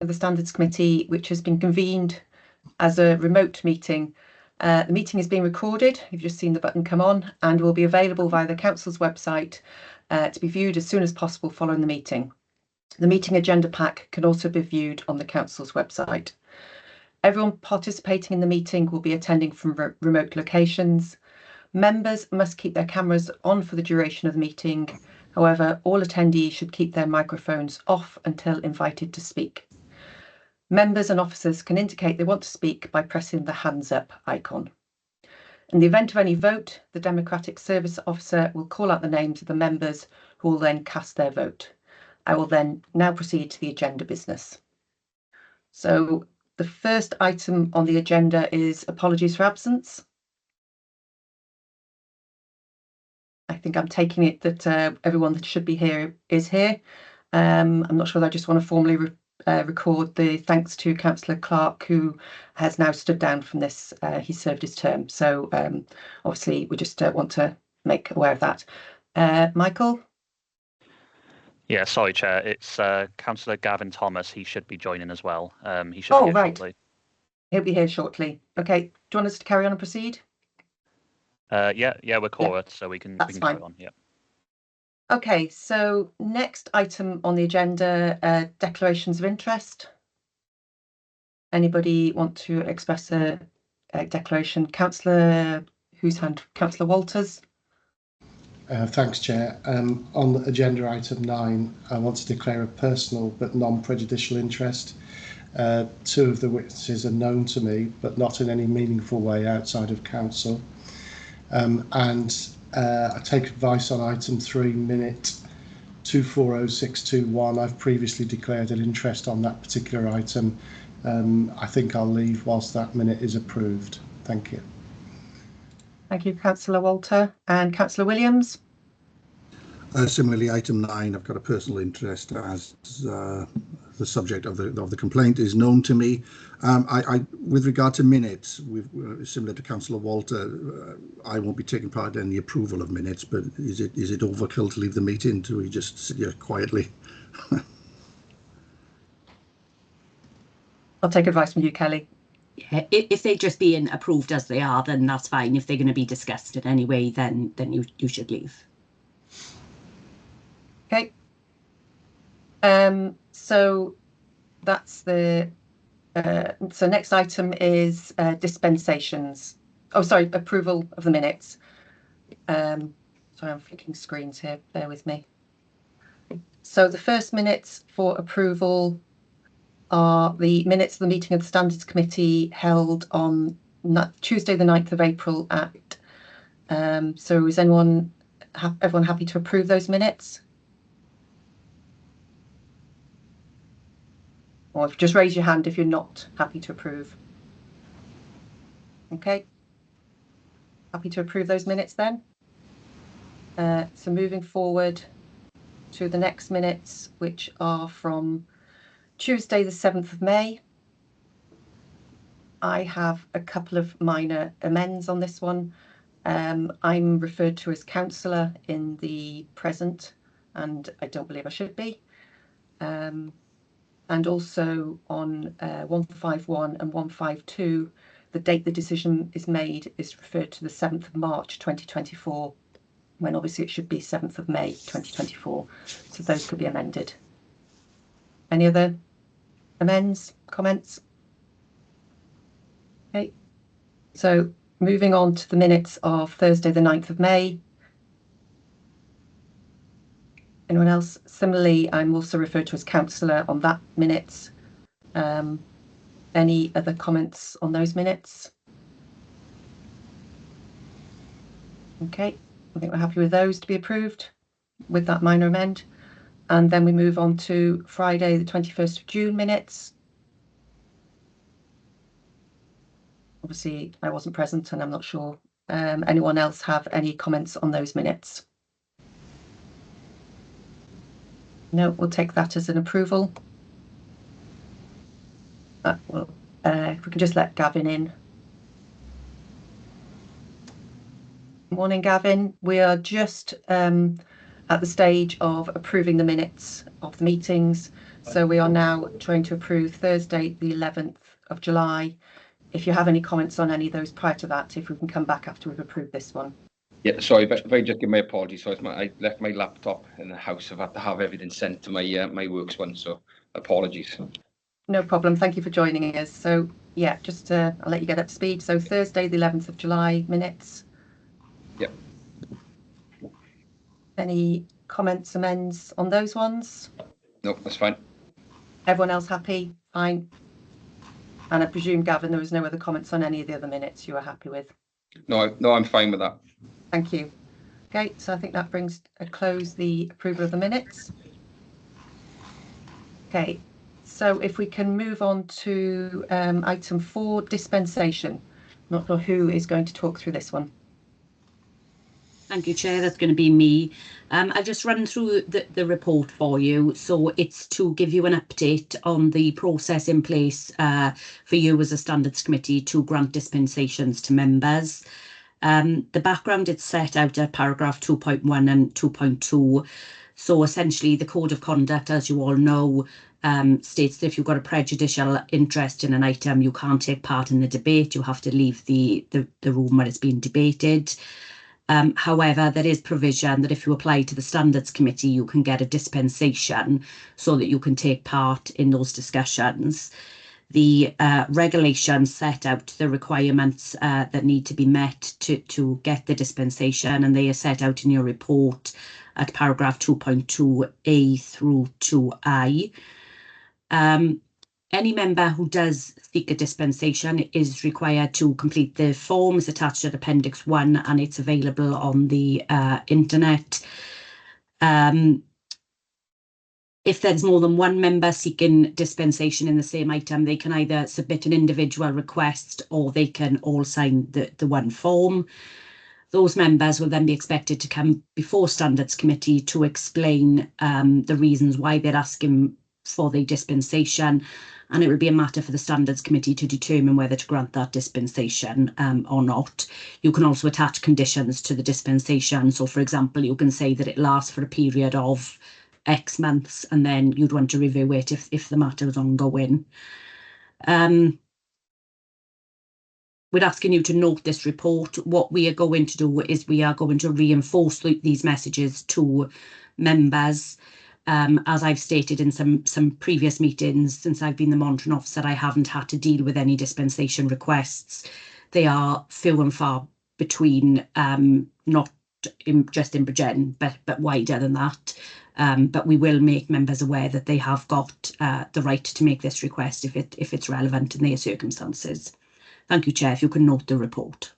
of the Standards Committee, which has been convened as a remote meeting. The meeting is being recorded, you've just seen the button come on, and will be available via the Council's website to be viewed as soon as possible following the meeting. The meeting agenda pack can also be viewed on the Council's website. Everyone participating in the meeting will be attending from remote locations. Members must keep their cameras on for the duration of the meeting. However, all attendees should keep their microphones off until invited to speak. Members and officers can indicate they want to speak by pressing the hands up icon. In the event of any vote, the Democratic Service Officer will call out the names of the members who will then cast their vote. I will then now proceed to the agenda business. So the first item on the agenda is apologies for absence. I think I'm taking it that everyone that should be here is here. I'm not sure that I just want to formally record the thanks to Councillor Clark, who has now stood down from this. He served his term. So obviously we just want to make aware of that. Michael? Yeah, sorry, Chair. It's Councillor Gavin Thomas. He should be joining as well. He should be here shortly. He'll be here shortly. Okay. Do you want us to carry on and proceed? Yeah, we're Cora, so we can carry on. Yeah. Okay, so next item on the agenda, declarations of interest. Anybody want to express a declaration? Councillor, whose hand? Councillor Walters. Thanks, Chair. On agenda item 9, I want to declare a personal but non-prejudicial interest. 2 of the witnesses are known to me, but not in any meaningful way outside of council. I take advice on item 3, minute 240621. I've previously declared an interest on that particular item. I think I'll leave whilst that minute is approved. Thank you. Thank you, Councillor Walter. And Councillor Williams? Similarly, item 9, I've got a personal interest as the subject of the complaint is known to me. With regard to minutes, similar to Councillor Walter, I won't be taking part in the approval of minutes, but is it overkill to leave the meeting? Do we just sit here quietly? I'll take advice from you, Kelly. Yeah, if they're just being approved as they are, then that's fine. If they're going to be discussed in any way, then you should leave. Okay. So that's the so next item is dispensations. Oh, sorry, approval of the minutes. Sorry, I'm flicking screens here. Bear with me. So the first minutes for approval are the minutes of the meeting of the Standards Committee held on Tuesday, the 9th of April at. So is everyone happy to approve those minutes? Or just raise your hand if you're not happy to approve. Okay. Happy to approve those minutes then? So moving forward to the next minutes, which are from Tuesday, the 7th of May. I have a couple of minor amends on this one. I'm referred to as councillor in the present, and I don't believe I should be. And also on 151 and 152, the date the decision is made is referred to the 7th of March 2024, when obviously it should be 7th of May 2024. So those could be amended. Any other amends, comments? Okay, so moving on to the minutes of Thursday, the 9th of May. Anyone else? Similarly, I'm also referred to as councillor on that minutes. Any other comments on those minutes? Okay, I think we're happy with those to be approved with that minor amend. And then we move on to Friday, the 21st of June minutes. Obviously, I wasn't present and I'm not sure. Anyone else have any comments on those minutes? No, we'll take that as an approval. Well, if we can just let Gavin in. Morning, Gavin. We are just at the stage of approving the minutes of the meetings. So we are now trying to approve Thursday, the 11th of July. If you have any comments on any of those prior to that, if we can come back after we've approved this one. Yeah, sorry, but if I just give my apologies. So I left my laptop in the house. I've had to have everything sent to my works one. So apologies. No problem. Thank you for joining us. So yeah, just I'll let you get up to speed. So Thursday, the 11th of July minutes. Yep. Any comments, amends on those ones? No, that's fine. Everyone else happy? Fine. And I presume, Gavin, there was no other comments on any of the other minutes you are happy with? No, I'm fine with that. Thank you. Okay, so I think that brings a close the approval of the minutes. Okay, so if we can move on to item 4, dispensation. Not sure who is going to talk through this one. Thank you, Chair. That's going to be me. I'll just run through the report for you. So it's to give you an update on the process in place for you as a Standards Committee to grant dispensations to members. The background is set out at paragraph 2.1 and 2.2. So essentially the Code of Conduct, as you all know, states that if you've got a prejudicial interest in an item, you can't take part in the debate. You have to leave the room where it's being debated. However, there is provision that if you apply to the Standards Committee, you can get a dispensation so that you can take part in those discussions. The regulations set out the requirements that need to be met to get the dispensation, and they are set out in your report at paragraph 2.2a through 2i. Any member who does seek a dispensation is required to complete the forms attached at Appendix 1, and it's available on the internet. If there's more than one member seeking dispensation in the same item, they can either submit an individual request or they can all sign the one form. Those members will then be expected to come before Standards Committee to explain the reasons why they're asking for the dispensation, and it will be a matter for the Standards Committee to determine whether to grant that dispensation or not. You can also attach conditions to the dispensation. So, for example, you can say that it lasts for a period of X months, and then you'd want to review it if the matter was ongoing. We're asking you to note this report. What we are going to do is we are going to reinforce these messages to members. As I've stated in some previous meetings, since I've been the monitoring officer, I haven't had to deal with any dispensation requests. They are few and far between, not just in Bridgend, but wider than that. But we will make members aware that they have got the right to make this request if it's relevant in their circumstances. Thank you, Chair. If you can note the report.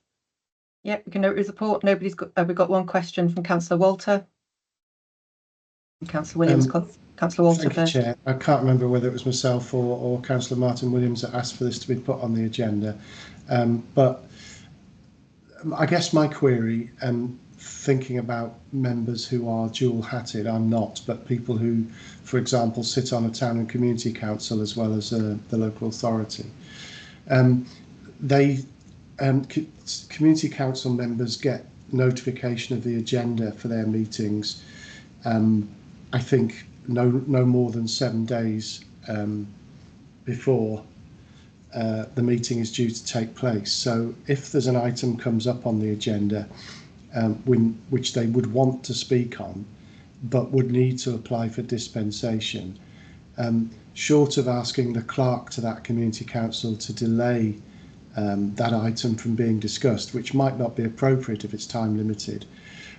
Yep, we can note his report. Nobody's got. We've got one question from Councillor Walter. Councillor Williams, Councillor Walter. Thank you, Chair. I can't remember whether it was myself or Councillor Martin Williams that asked for this to be put on the agenda. But I guess my query, thinking about members who are dual-hatted, I'm not, but people who, for example, sit on a town and community council as well as the local authority. Community council members get notification of the agenda for their meetings, I think no more than 7 days before the meeting is due to take place. So if there's an item comes up on the agenda which they would want to speak on but would need to apply for dispensation, short of asking the clerk to that community council to delay that item from being discussed, which might not be appropriate if it's time limited,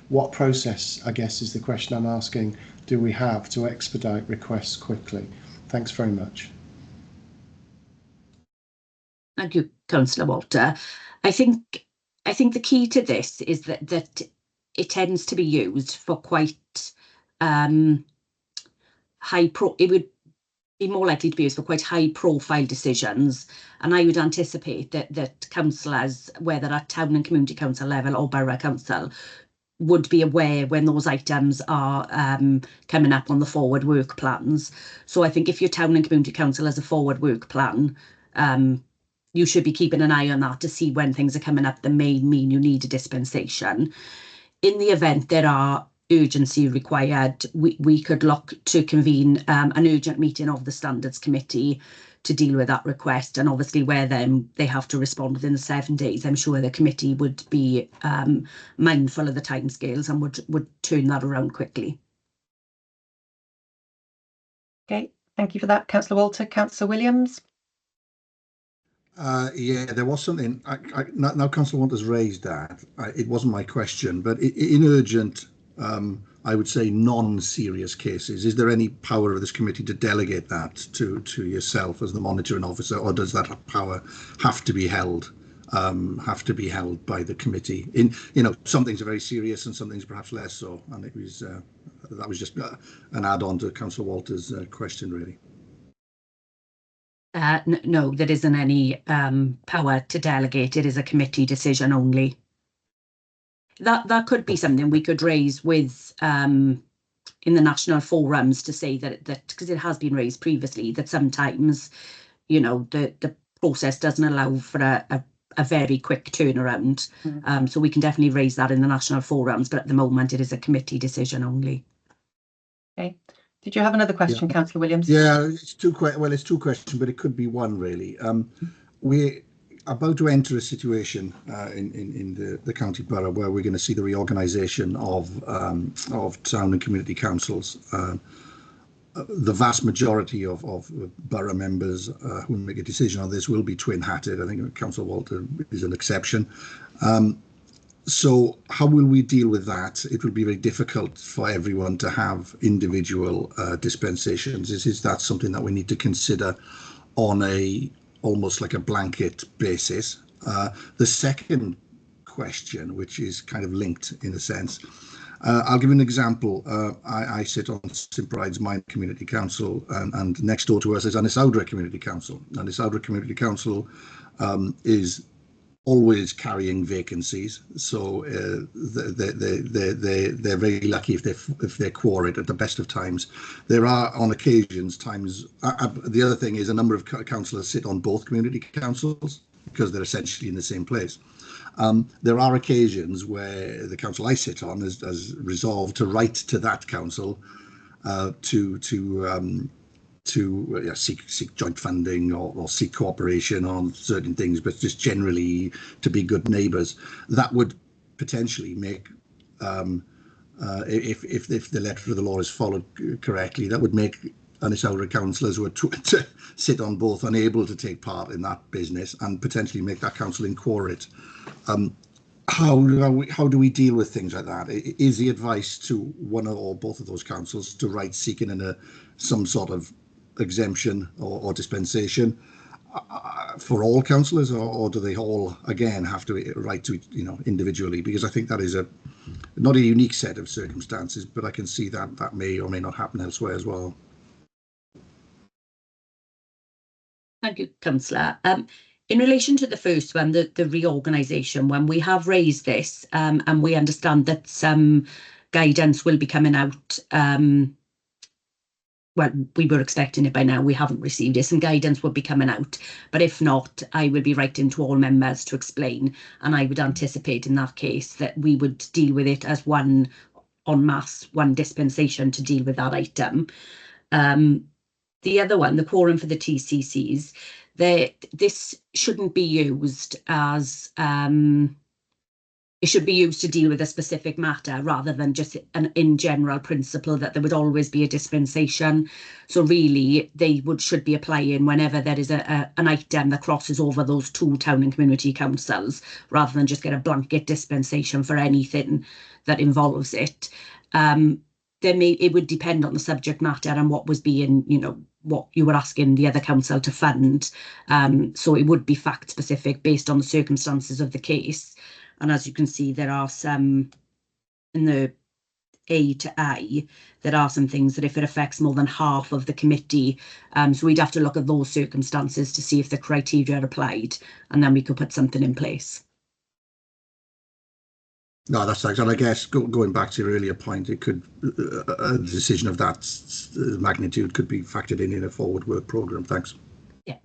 what process, I guess, is the question I'm asking, do we have to expedite requests quickly? Thanks very much. Thank you, Councillor Walter. I think the key to this is that it tends to be used for quite it would be more likely to be used for quite high profile decisions, and I would anticipate that councillors, whether at town and community council level or borough council, would be aware when those items are coming up on the forward work plans. So I think if your town and community council has a forward work plan, you should be keeping an eye on that to see when things are coming up that may mean you need a dispensation. In the event there are urgency required, we could look to convene an urgent meeting of the Standards Committee to deal with that request. And obviously where then they have to respond within the 7 days, I'm sure the committee would be mindful of the timescales and would turn that around quickly. Okay, thank you for that, Councillor Walter. Councillor Williams. Yeah, there was something. Now Councillor Walter's raised that. It wasn't my question, but in urgent, I would say non-serious cases, is there any power of this committee to delegate that to yourself as the monitoring officer, or does that power have to be held by the committee? Some things are very serious and some things perhaps less so, and it was that was just an add-on to Councillor Walter's question, really. No, there isn't any power to delegate. It is a committee decision only. That could be something we could raise with in the national forums to say that because it has been raised previously, that sometimes the process doesn't allow for a very quick turnaround. So we can definitely raise that in the national forums, but at the moment it is a committee decision only. Okay. Did you have another question, Councillor Williams? Yeah, it's two questions, but it could be one really. We're about to enter a situation in the county borough where we're going to see the reorganisation of town and community councils. The vast majority of borough members who make a decision on this will be twin-hatted. I think Councillor Walter is an exception. So how will we deal with that? It will be very difficult for everyone to have individual dispensations. Is that something that we need to consider on almost like a blanket basis? The second question, which is kind of linked in a sense, I'll give an example. I sit on St Bride's Minor Community Council, and next door to us is Anisawdra Community Council. Anisawdra Community Council is always carrying vacancies, so they're very lucky if they're quorate at the best of times. There are on occasions times. The other thing is a number of councillors sit on both community councils because they're essentially in the same place. There are occasions where the council I sit on has resolved to write to that council to seek joint funding or seek cooperation on certain things, but just generally to be good neighbours. That would potentially make, if the letter of the law is followed correctly, that would make Anisawdra councillors who are to sit on both unable to take part in that business and potentially make that council inquorate. How do we deal with things like that? Is the advice to one or both of those councils to write seeking some sort of exemption or dispensation for all councillors, or do they all again have to write to individually? Because I think that is not a unique set of circumstances, but I can see that may or may not happen elsewhere as well. Thank you, Councillor. In relation to the first one, the reorganisation, when we have raised this, and we understand that some guidance will be coming out. Well, we were expecting it by now. We haven't received it. Some guidance will be coming out. But if not, I would be writing to all members to explain. And I would anticipate in that case that we would deal with it as one en masse, one dispensation to deal with that item. The other one, the quorum for the TCCs, this shouldn't be used as... it should be used to deal with a specific matter rather than just an in general principle that there would always be a dispensation. So really, they should be applying whenever there is an item that crosses over those two town and community councils, rather than just get a blanket dispensation for anything that involves it. It would depend on the subject matter and what was being, what you were asking the other council to fund. So it would be fact specific based on the circumstances of the case. And as you can see, there are some in the A to I, there are some things that if it affects more than half of the committee, so we'd have to look at those circumstances to see if the criteria are applied, and then we could put something in place. No, that's right. And I guess going back to your earlier point, it could a decision of that magnitude could be factored in a forward work programme. Thanks. Yeah.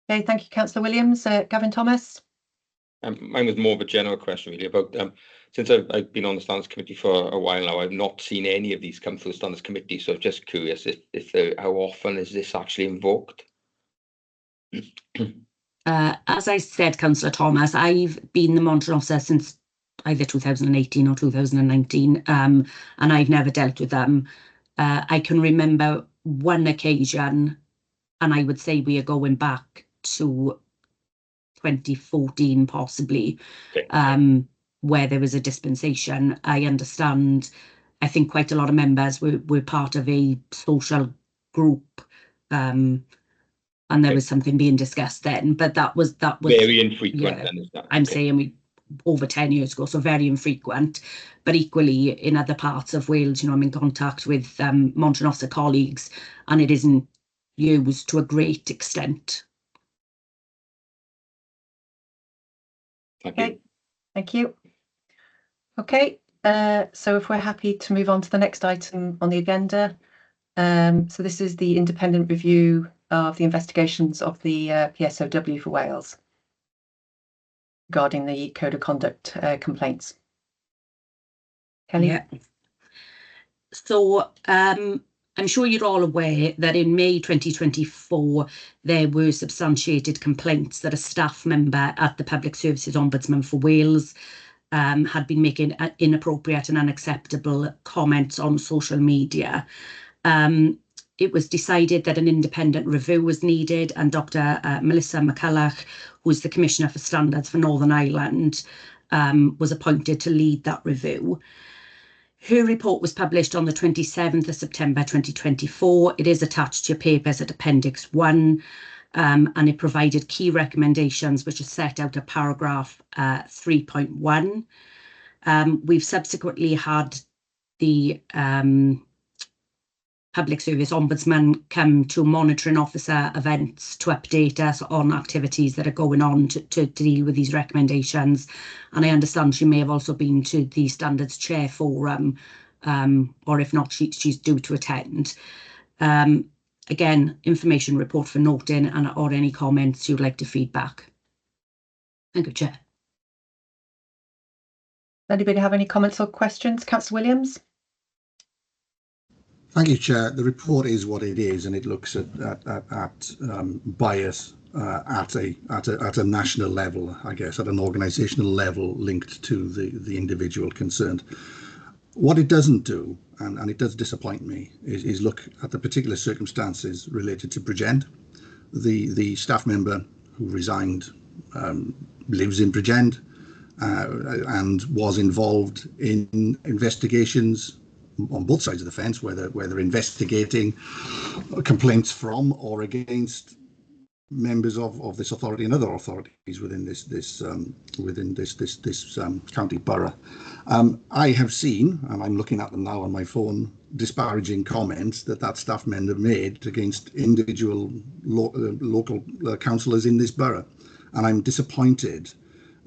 Okay, thank you, Councillor Williams. Gavin Thomas. Mine was more of a general question, really, about since I've been on the Standards Committee for a while now, I've not seen any of these come through the Standards Committee. So I'm just curious if how often is this actually invoked? As I said, Councillor Thomas, I've been the monitoring officer since either 2018 or 2019, and I've never dealt with them. I can remember one occasion, and I would say we are going back to 2014 possibly, Okay. where there was a dispensation. I understand, I think quite a lot of members were part of a social group, and there was something being discussed then, but that was Very infrequent, yeah, then, is that? I'm Okay. saying we over 10 years ago, so very infrequent. But equally in other parts of Wales, you know, I'm in contact with monitoring officer colleagues, and it isn't used to a great extent. Thank you. Okay, thank you. Okay, so if we're happy to move on to the next item on the agenda. So this is the independent review of the investigations of the PSOW for Wales regarding the Code of Conduct complaints. Kelly? Yeah. So I'm sure you're all aware that in May 2024, there were substantiated complaints that a staff member at the Public Services Ombudsman for Wales had been making inappropriate and unacceptable comments on social media. It was decided that an independent review was needed, and Dr. Melissa McCulloch, who is the Commissioner for Standards for Northern Ireland, was appointed to lead that review. Her report was published on the 27th of September 2024. It is attached to your papers at Appendix 1, and it provided key recommendations which are set out at paragraph 3.1. We've subsequently had the Public Service Ombudsman come to monitoring officer events to update us on activities that are going on to deal with these recommendations. And I understand she may have also been to the Standards Chair Forum, or if not, she's due to attend. Again, information report for noting, and or any comments you'd like to feed back. Thank you, Chair. Anybody have any comments or questions? Councillor Williams? Thank you, Chair. The report is what it is, and it looks at bias at a national level, I guess, at an organisational level linked to the individual concerned. What it doesn't do, and it does disappoint me, is look at the particular circumstances related to Bridgend. The staff member who resigned lives in Bridgend and was involved in investigations on both sides of the fence, whether investigating complaints from or against members of this authority and other authorities within this county borough. I have seen, and I'm looking at them now on my phone, disparaging comments that staff member made against individual local councillors in this borough, and I'm disappointed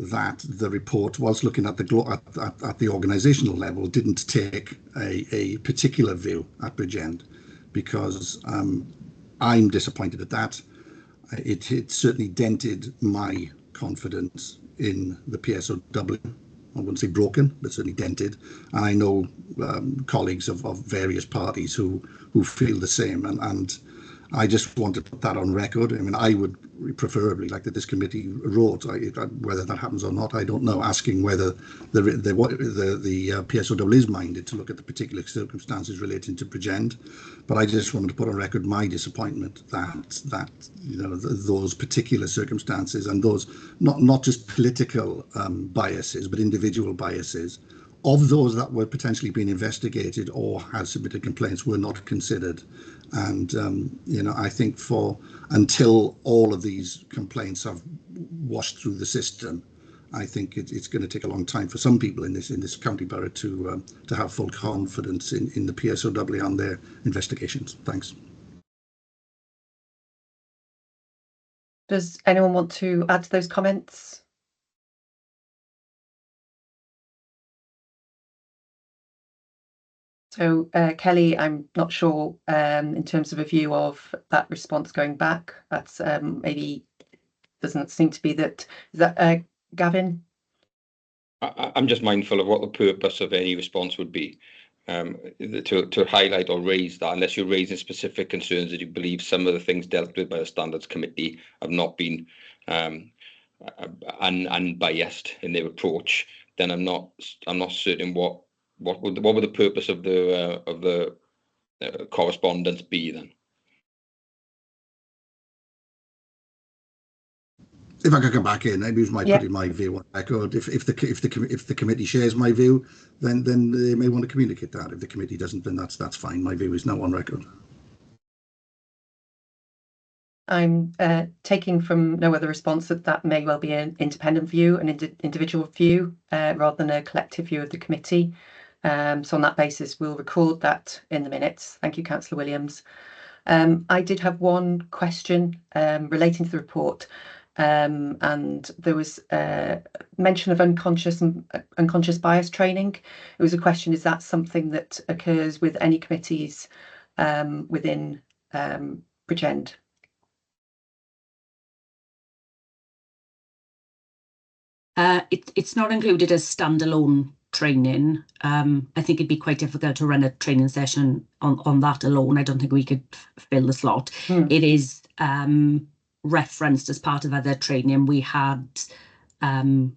that the report, whilst looking at the organisational level, didn't take a particular view at Bridgend, because I'm disappointed at that. It certainly dented my confidence in the PSOW. I wouldn't say broken, but certainly dented. And I know colleagues of various parties who feel the same, and I just want to put that on record. I mean, I would preferably like that this committee wrote, whether that happens or not, I don't know, asking whether the PSOW is minded to look at the particular circumstances relating to Bridgend. But I just wanted to put on record my disappointment that you know, those particular circumstances, and those not just political biases, but individual biases of those that were potentially being investigated or had submitted complaints, were not considered. And you know, I think until all of these complaints have washed through the system, I think it's going to take a long time for some people in this county borough to have full confidence in the PSOW and their investigations. Thanks. Does anyone want to add to those comments? So, Kelly, I'm not sure in terms of a view of that response going back. That's maybe doesn't seem to be that. Is that Gavin? I'm just mindful of what the purpose of any response would be, to highlight or raise that, unless you're raising specific concerns that you believe some of the things dealt with by the Standards Committee have not been unbiased in their approach, then I'm not certain what would the purpose of the correspondence be then. If I could come back in, maybe might put in my view on record. If the committee shares my view, then they may want to communicate that. If the committee doesn't, then that's fine. My view is now on record. I'm taking from no other response that may well be an independent view, an individual view, rather than a collective view of the committee. So on that basis, we'll record that in the minutes. Thank you, Councillor Williams. I did have one question relating to the report. And there was mention of unconscious bias training. It was a question: is that something that occurs with any committees within Bridgend? It's not included as standalone training. I think it'd be quite difficult to run a training session on that alone. I don't think we could fill the slot. It is referenced as part of other training. We had Beth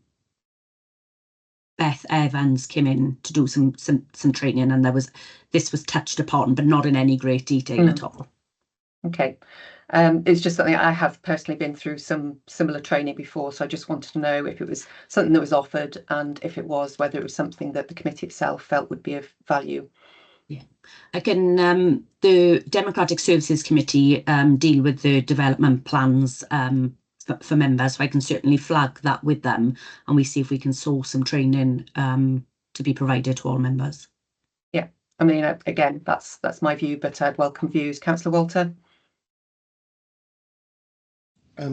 Evans came in to do some training, and this was touched upon, but not in any great detail at all. Okay. It's just something I have personally been through some similar training before, so I just wanted to know if it was something that was offered, and if it was, whether it was something that the committee itself felt would be of value. Yeah, I can. The Democratic Services Committee deal with the development plans for members, so I can certainly flag that with them, and we see if we can source some training to be provided to all members. Yeah, I mean, again, that's my view, but I'd welcome views. Councillor Walter.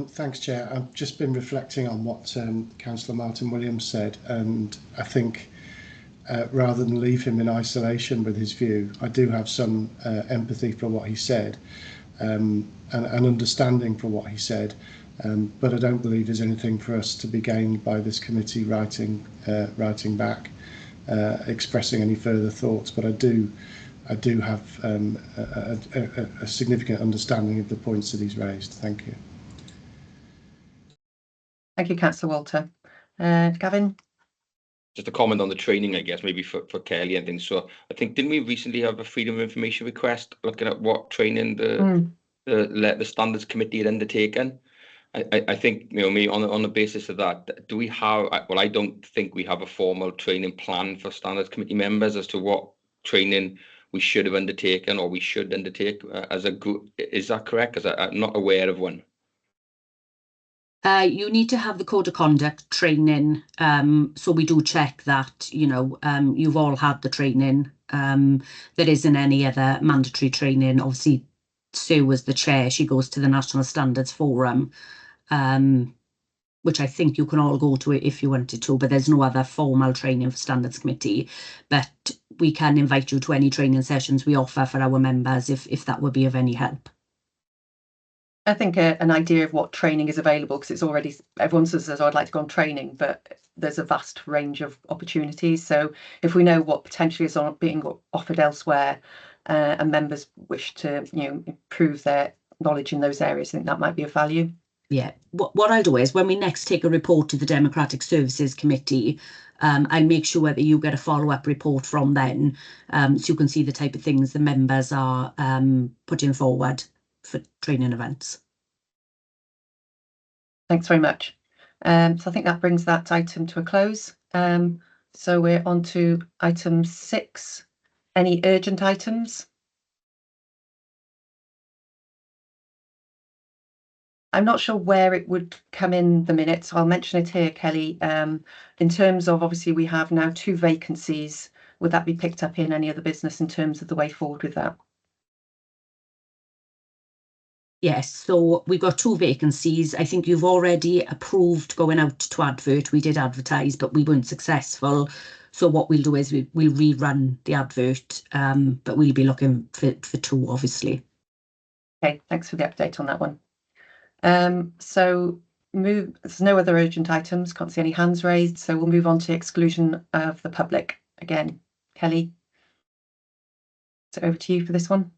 Thanks, Chair. I've just been reflecting on what Councillor Martin Williams said, and I think rather than leave him in isolation with his view, I do have some empathy for what he said, and understanding for what he said, but I don't believe there's anything for us to be gained by this committee writing back, expressing any further thoughts. But I do have a significant understanding of the points that he's raised. Thank you. Thank you, Councillor Walter. Gavin? Just a comment on the training, I guess, maybe for Kelly and things. So I think, didn't we recently have a Freedom of Information request looking at what training the Standards Committee had undertaken? I think, me on the basis of that, do we have? Well, I don't think we have a formal training plan for Standards Committee members as to what training we should have undertaken or we should undertake as a group. Is that correct? Because I'm not aware of one. You need to have the code of conduct training, so we do check that you've all had the training. There isn't any other mandatory training. Obviously, Sue was the chair. She goes to the National Standards Forum, which I think you can all go to if you wanted to, but there's no other formal training for Standards Committee. But we can invite you to any training sessions we offer for our members if that would be of any help. I think an idea of what training is available, because it's already, everyone says, I'd like to go on training, but there's a vast range of opportunities. So if we know what potentially is being offered elsewhere, and members wish to improve their knowledge in those areas, I think that might be of value. Yeah, what I'll do is, when we next take a report to the Democratic Services Committee, I'll make sure that you get a follow-up report from them, so you can see the type of things the members are putting forward for training events. Thanks very much. So I think that brings that item to a close. So we're on to item 6. Any urgent items? I'm not sure where it would come in the minutes. I'll mention it here, Kelly. In terms of, obviously, we have now 2 vacancies. Would that be picked up in any other business in terms of the way forward with that? Yes, so we've got 2 vacancies. I think you've already approved going out to advert. We did advertise, but we weren't successful. So what we'll do is we'll rerun the advert, but we'll be looking for 2, obviously. Okay, thanks for the update on that one. So There's no other urgent items. Can't see any hands raised, so we'll move on to exclusion of the public again. Kelly, so over to you for this one.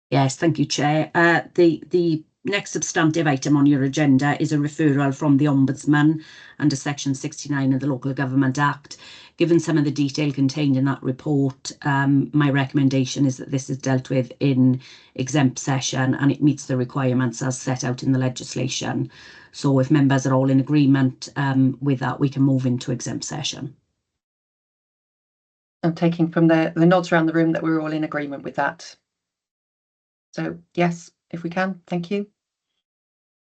Yes, thank you, Chair. The next substantive item on your agenda is a referral from the Ombudsman under Section 69 of the Local Government Act. Given some of the detail contained in that report, my recommendation is that this is dealt with in exempt session and it meets the requirements as set out in the legislation. So if members are all in agreement with that, we can move into exempt session. I'm taking from the nods around the room that we're all in agreement with that. So yes, if we can, thank you.